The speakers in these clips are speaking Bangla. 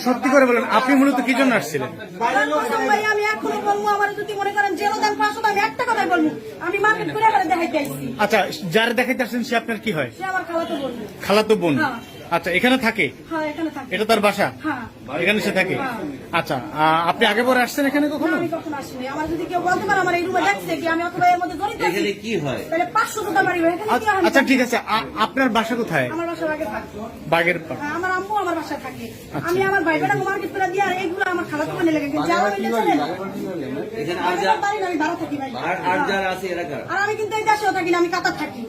সত্যি করে বলেন, আপনি মূলত কি জন্য আসছিলেন? আমি এখনো বলবো, আমার যদি মনে করেন জেল দেন 500, আমি একটা কথাই বলবো, আমি মার্কেট করে দেখাইতে আসছি। আচ্ছা, যারা দেখাইতে আসছেন সে আপনার কি হয়? সে আমার খালাতো বোন। খালাতো বোন। হ্যাঁ। আচ্ছা, এখানে থাকে? হ্যাঁ, এখানে থাকে। এটা তার বাসা? হ্যাঁ। এখানে সে থাকে? হ্যাঁ। আচ্ছা, আপনি আগে পরে আসছেন এখানে কখনো? আমি কখনো আসিনি। আমার যদি কেউ বলতে পারে আমার এই রুমে দেখছে কি আমি অথবা এর মধ্যে জড়িত আছি, এখানে কি হয়? তাহলে 500 টাকা মারিবে। এখানে কি হয়? আচ্ছা ঠিক আছে, আপনার বাসা কোথায়? আমার বাসার আগে থাকে। বাগের পা। হ্যাঁ, আমার আম্মু আমার বাসায় থাকে। আমি আমার ভাই বেটা মার্কেট করে দিয়ে আর এইগুলো আমার খালাতো বোনে লেগে গেছে। আমার মিলে চলে না। এখানে আমি তো পারি না, আমি ভাড়া থাকি ভাই। আর যারা আছে এরা কারা? আর আমি কিন্তু এই দেশেও থাকি না, আমি কাতার থাকি।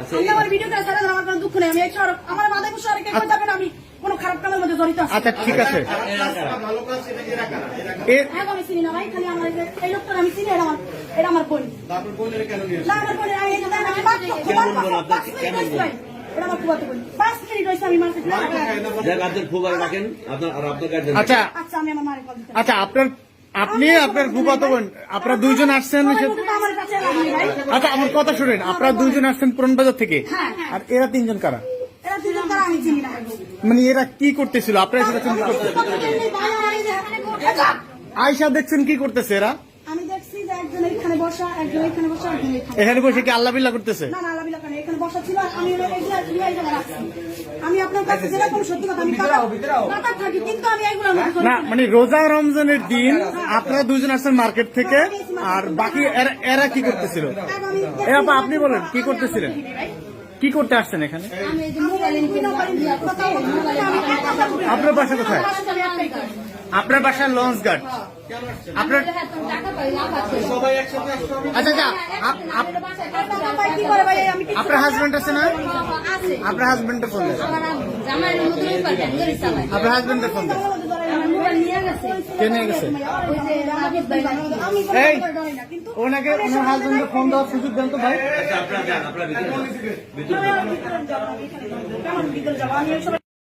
আচ্ছা, আমি আমার ভিডিও করে ছাড়া আমার কোনো দুঃখ নেই। আমি এই শহর আমার মাথায় বসে আর কেউ যাবে না, আমি কোনো খারাপ কামের মধ্যে জড়িত আছি। আচ্ছা ঠিক আছে, এরা কারা? হ্যাঁ, আমি চিনি না ভাই, খালি আমার এই লোকটা আমি চিনি, এটা আমার বোন। না, আমার বোনের আমি এই যে আমি মাত্র খবর পাঁচ মিনিট হয়েছে ভাই। এটা আমার ফুফাতো বোন। 5 মিনিট হয়েছে আমি মার্কেট না। যাক, আপনার ফুফারে রাখেন, আপনার গার্জেন। আচ্ছা আচ্ছা, আমি আমার মারে কল দিতে। আচ্ছা, আপনি আপনার ফুফাতো বোন, আপনারা দুইজন আসছেন। আমার কাছে লাগবে ভাই। আচ্ছা, আমার কথা শুনেন, আপনারা দুইজন আসছেন পুরনবাজার থেকে, হ্যাঁ। আর এরা তিনজন কারা? এরা দুজন তারা আমি চিনি না। মানে এরা কি করতেছিল? আপনারা সেটা কি করতেছিল? আয়সা দেখছেন কি করতেছে এরা? আমি দেখছি যে একজন এখানে বসা, একজন এখানে বসা, একজন এখানে। এখানে বসে কি আল্লাহ বিল্লাহ করতেছে? না না, আল্লাহ বিল্লাহ করে এখানে বসা ছিল। আমি এই জায়গায় রাখছি। আমি আপনার কাছে যেরকম সত্যি কথা, আমি কাতার থাকি, কিন্তু আমি এইগুলো না, মানে রোজা রমজানের দিন আপনারা দুজন আসছেন মার্কেট থেকে, আর বাকি এরা কি করতেছিল? এ আপা, আপনি বলেন কি করতেছিলেন? কি করতে আসছেন এখানে? আপনার বাসা কোথায়? আপনার বাসা লঞ্চ গার্ড। আপনার আচ্ছা আচ্ছা, আপনার হাজবেন্ড আছে না? আপনার হাজবেন্ডের ফোন দেন। আপনার হাজবেন্ডের ফোন দেন। কে নিয়ে গেছে? এই, ওনাকে ওনার হাজবেন্ডের ফোন দেওয়ার সুযোগ দেন তো ভাই। আচ্ছা, আপনারা যান, আপনারা ভিতরে যান। ভিতরে যাবো।